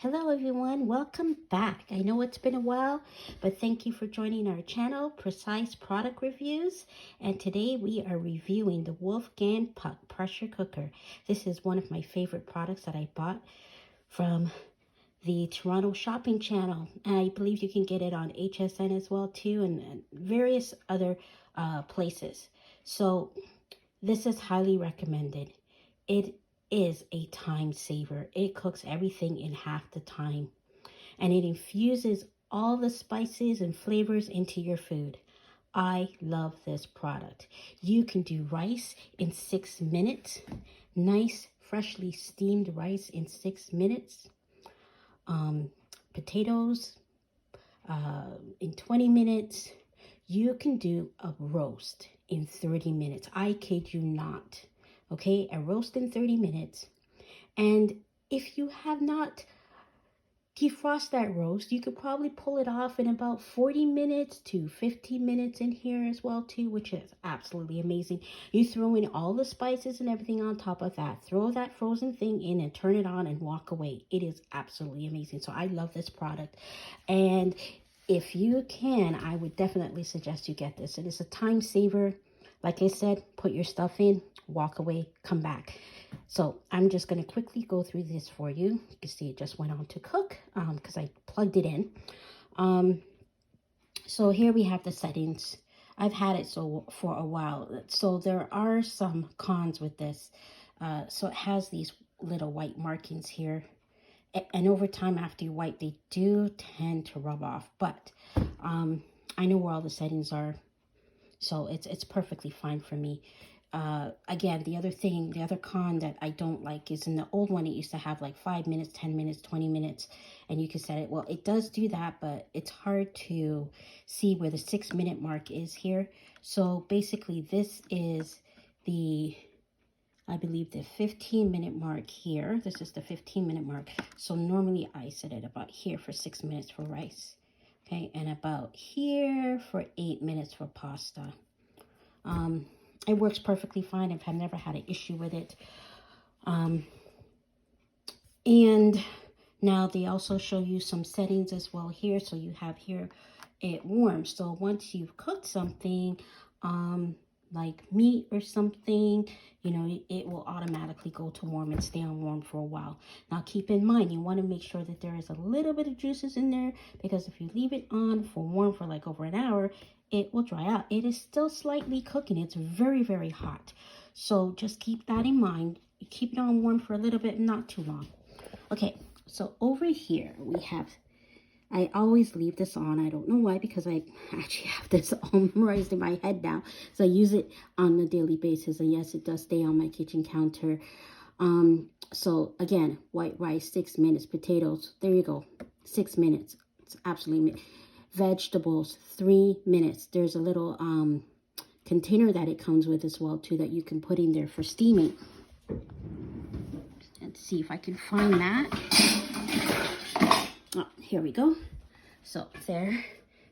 Hello everyone, welcome back. I know it's been a while, but thank you for joining our channel, Precise Product Reviews. And today we are reviewing the Wolfgang Puck Pressure Cooker. This is one of my favorite products that I bought from the Toronto shopping channel. I believe you can get it on HSN as well too, and various other places. So this is highly recommended. It is a time saver. It cooks everything in half the time, and it infuses all the spices and flavors into your food. I love this product. You can do rice in 6 minutes. Nice, freshly steamed rice in 6 minutes. Potatoes in 20 minutes. You can do a roast in 30 minutes. I kid you not. Okay, a roast in 30 minutes. And if you have not defrost that roast, you could probably pull it off in about 40 minutes to 15 minutes in here as well too, which is absolutely amazing. You throw in all the spices and everything on top of that, throw that frozen thing in and turn it on and walk away. It is absolutely amazing. So I love this product. And if you can, I would definitely suggest you get this. It is a time saver. Like I said, put your stuff in, walk away, come back. So I'm just going to quickly go through this for you. You can see it just went on to cook because I plugged it in. So here we have the settings. I've had it for a while. So there are some cons with this. So it has these little white markings here. And over time, after you wipe, they do tend to rub off. But I know where all the settings are. So it's perfectly fine for me. Again, the other con that I don't like is in the old one, it used to have like 5 minutes, 10 minutes, 20 minutes, and you can set it. Well, it does do that, but it's hard to see where the 6 minute mark is here. So basically this is I believe the 15-minute mark here. This is the 15-minute mark. So normally I set it about here for 6 minutes for rice. Okay, and about here for 8 minutes for pasta. It works perfectly fine. I've never had an issue with it. And now they also show you some settings as well here. So you have here, it warms. So once you've cooked something, like meat or something, you know, it will automatically go to warm and stay on warm for a while. Now keep in mind, you want to make sure that there is a little bit of juices in there, because if you leave it on for warm for like over an hour, it will dry out. It is still slightly cooking. It's very, very hot. So just keep that in mind. Keep it on warm for a little bit, not too long. Okay, so over here we have, I always leave this on. I don't know why, because I actually have this all memorized in my head now. So I use it on a daily basis. And yes, it does stay on my kitchen counter. So again, white rice, 6 minutes. Potatoes, there you go, 6 minutes. It's absolutely vegetables, 3 minutes. There's a little container that it comes with as well too, that you can put in there for steaming. Let's see if I can find that. Oh, here we go. So there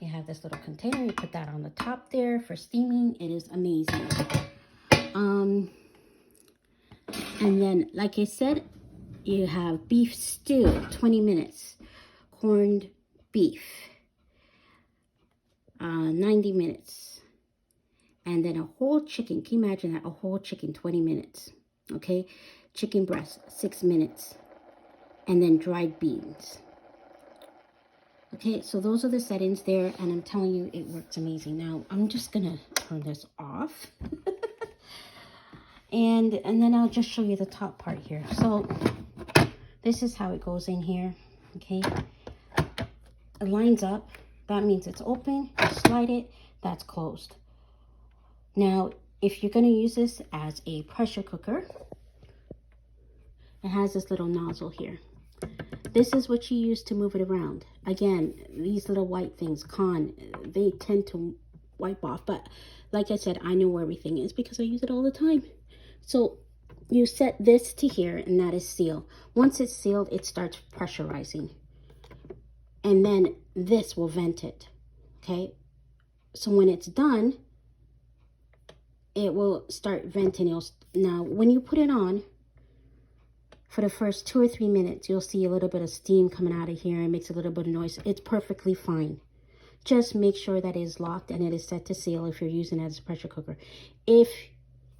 you have this little container. You put that on the top there for steaming. It is amazing. And then, like I said, you have beef stew, 20 minutes. Corned beef, 90 minutes. And then a whole chicken. Can you imagine that? A whole chicken, 20 minutes. Okay. Chicken breast, 6 minutes. And then dried beans. Okay, so those are the settings there, and I'm telling you, it works amazing. Now, I'm just gonna turn this off. and then I'll just show you the top part here. So, this is how it goes in here, okay? It lines up. That means it's open. You slide it, that's closed. Now, if you're gonna use this as a pressure cooker, it has this little nozzle here. This is what you use to move it around. Again, these little white things, they tend to wipe off. But like I said, I know where everything is because I use it all the time. So you set this to here, and that is sealed. Once it's sealed, it starts pressurizing. And then this will vent it, okay? So when it's done, it will start venting. Now, when you put it on, for the first 2 or 3 minutes, you'll see a little bit of steam coming out of here and makes a little bit of noise. It's perfectly fine. Just make sure that it is locked and it is set to seal if you're using it as a pressure cooker. If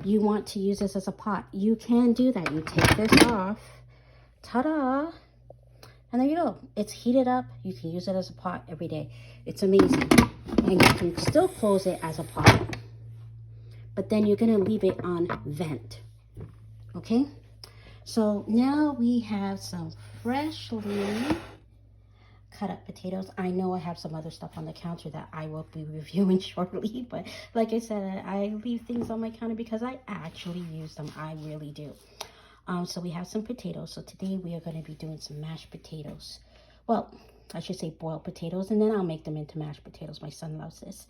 you want to use this as a pot, you can do that. You take this off, ta-da, and there you go. It's heated up. You can use it as a pot every day. It's amazing. And you can still close it as a pot, but then you're going to leave it on vent. Okay? So now we have some freshly cut up potatoes. I know I have some other stuff on the counter that I will be reviewing shortly, but like I said, I leave things on my counter because I actually use them. I really do. So we have some potatoes. So today we are going to be doing some mashed potatoes. Well, I should say boiled potatoes, and then I'll make them into mashed potatoes. My son loves this.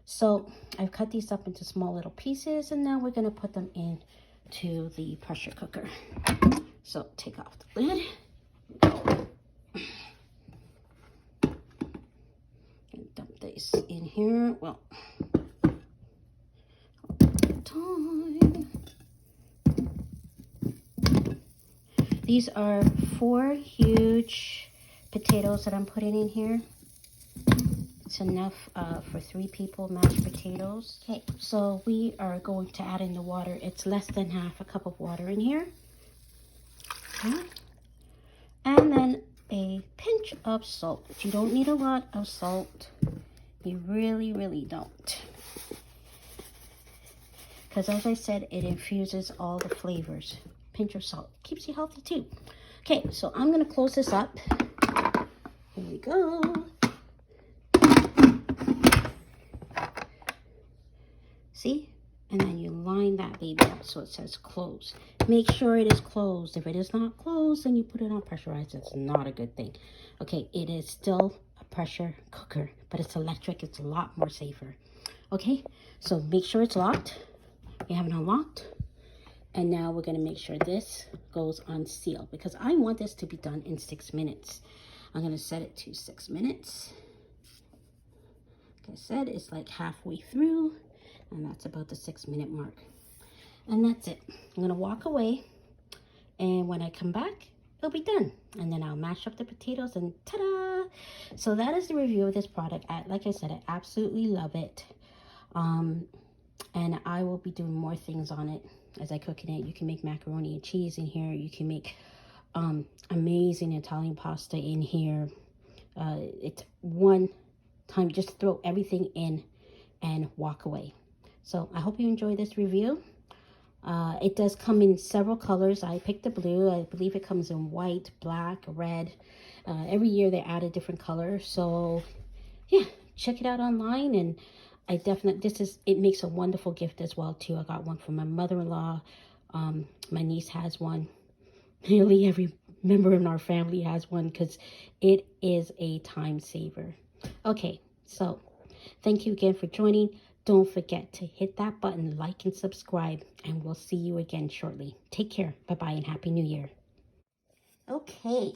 So I've cut these up into small little pieces, and now we're going to put them into the pressure cooker. So take off the lid. And dump this in here. Well, time. These are 4 huge potatoes that I'm putting in here. It's enough for 3 people, mashed potatoes. Okay, so we are going to add in the water. It's less than half a cup of water in here. Okay. And then a pinch of salt. You don't need a lot of salt. You really, really don't. Because as I said, it infuses all the flavors. Pinch of salt. Keeps you healthy too. Okay, so I'm going to close this up. Here we go. See? And then you line that baby up so it says close. Make sure it is closed. If it is not closed, then you put it on pressurized. It's not a good thing. Okay, it is still a pressure cooker, but it's electric. It's a lot more safer. Okay, so make sure it's locked. You have it unlocked. And now we're going to make sure this goes on seal because I want this to be done in 6 minutes. I'm going to set it to 6 minutes. Like I said, it's like halfway through, and that's about the 6-minute mark. And that's it. I'm going to walk away, and when I come back, it'll be done. And then I'll mash up the potatoes, and ta-da! So that is the review of this product. Like I said, I absolutely love it. And I will be doing more things on it as I cook in it. You can make macaroni and cheese in here. You can make amazing Italian pasta in here. It's one time, just throw everything in and walk away. So I hope you enjoy this review. It does come in several colors. I picked the blue. I believe it comes in white, black, red. Every year they add a different color. So yeah, check it out online. And I definitely, it makes a wonderful gift as well too. I got one from my mother-in-law. My niece has one. Nearly every member in our family has one because it is a time saver. Okay, so thank you again for joining. Don't forget to hit that button, like and subscribe, and we'll see you again shortly. Take care. Bye-bye and Happy New Year. Okay,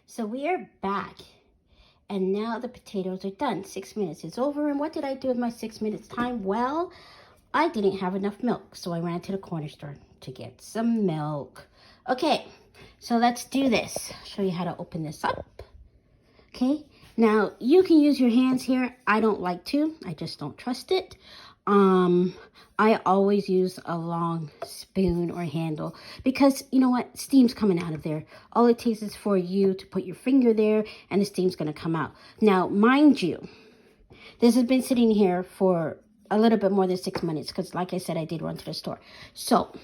so we are back. And now the potatoes are done. 6 minutes is over. And what did I do with my 6 minutes time? Well, I didn't have enough milk. So I ran to the corner store to get some milk. Okay, so let's do this. I'll show you how to open this up. Okay, now you can use your hands here. I don't like to. I just don't trust it. I always use a long spoon or handle because you know what? Steam's coming out of there. All it takes is for you to put your finger there and the steam's going to come out. Now, mind you, this has been sitting here for a little bit more than 6 minutes because like I said, I did run to the store. So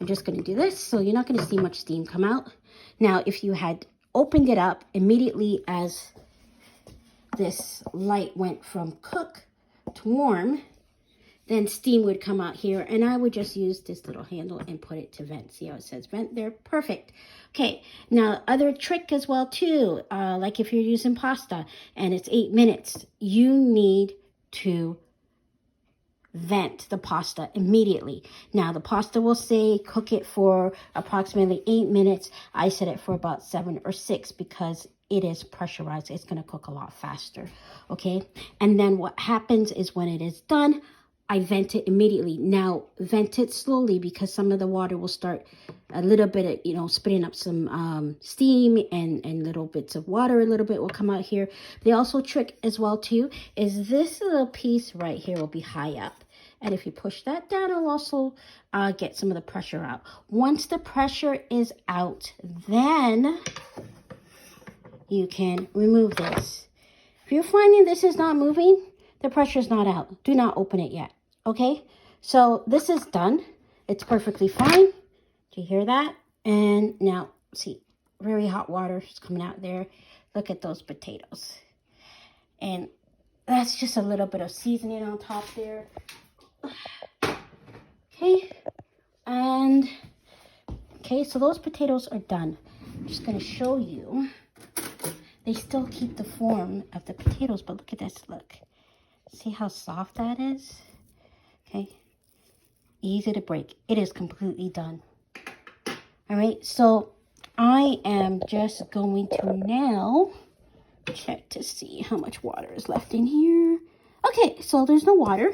I'm just going to do this. So you're not going to see much steam come out. Now, if you had opened it up immediately as this light went from cook to warm, then steam would come out here, and I would just use this little handle and put it to vent. See how it says vent there? Perfect. Okay, now other trick as well too, like if you're using pasta and it's 8 minutes, you need to vent the pasta immediately. Now the pasta will say cook it for approximately 8 minutes. I set it for about 7 or 6 because it is pressurized. It's going to cook a lot faster. Okay, and then what happens is when it is done, I vent it immediately. Now, vent it slowly because some of the water will start a little bit of, you know, spitting up some steam and little bits of water. A little bit will come out here. The also trick as well, too, is this little piece right here will be high up. And if you push that down, it'll also get some of the pressure out. Once the pressure is out, then you can remove this. If you're finding this is not moving, the pressure is not out. Do not open it yet. Okay, so this is done. It's perfectly fine. Do you hear that? And now, see, very hot water is coming out there. Look at those potatoes. And that's just a little bit of seasoning on top there. Okay, and okay, so those potatoes are done. I'm just going to show you. They still keep the form of the potatoes, but look at this, look. See how soft that is? Okay, easy to break. It is completely done. All right, so I am just going to now check to see how much water is left in here. Okay, so there's no water,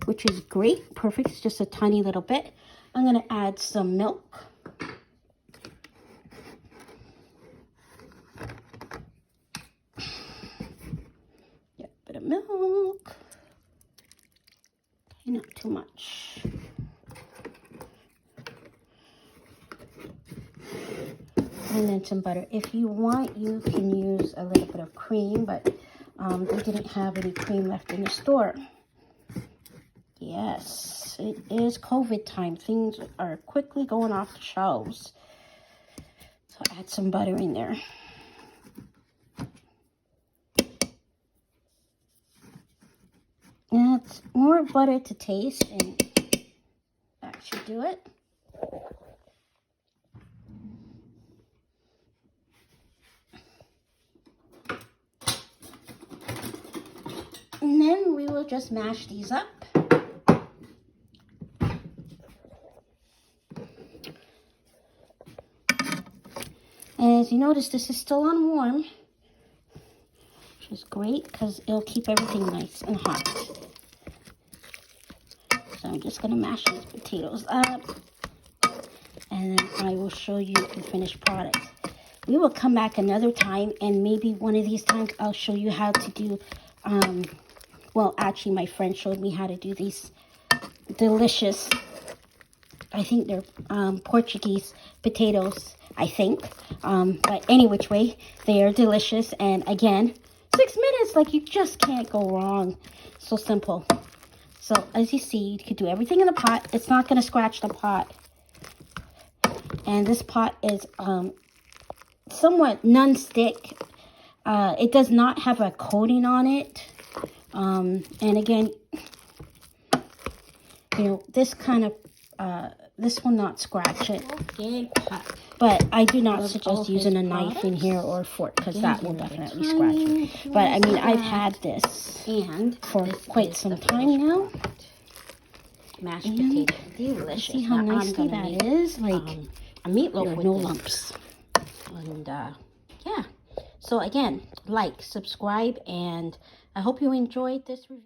which is great, perfect. It's just a tiny little bit. I'm gonna add some milk. Yeah, a bit of milk. Okay, not too much. And then some butter. If you want, you can use a little bit of cream, but they didn't have any cream left in the store. Yes, it is COVID time. Things are quickly going off the shelves. So add some butter in there. Add more butter to taste, and that should do it. And then we will just mash these up. And as you notice, this is still on warm, which is great because it'll keep everything nice and hot. So I'm just going to mash these potatoes up, and then I will show you the finished product. We will come back another time, and maybe one of these times I'll show you how to do, well, actually my friend showed me how to do these delicious, I think they're Portuguese potatoes, I think. But any which way, they are delicious. And again, 6 minutes, like you just can't go wrong. So simple. So as you see, you could do everything in the pot. It's not going to scratch the pot. And this pot is somewhat non-stick. It does not have a coating on it. And again, you know, this kind of, this will not scratch it. But I do not suggest using a knife in here or a fork, because that will definitely scratch it. But I mean, I've had this for quite some time now. Mashed potato, delicious. See how nicely that is? Like a meatloaf with no this. lumps. And yeah. So again, like, subscribe, and I hope you enjoyed this review.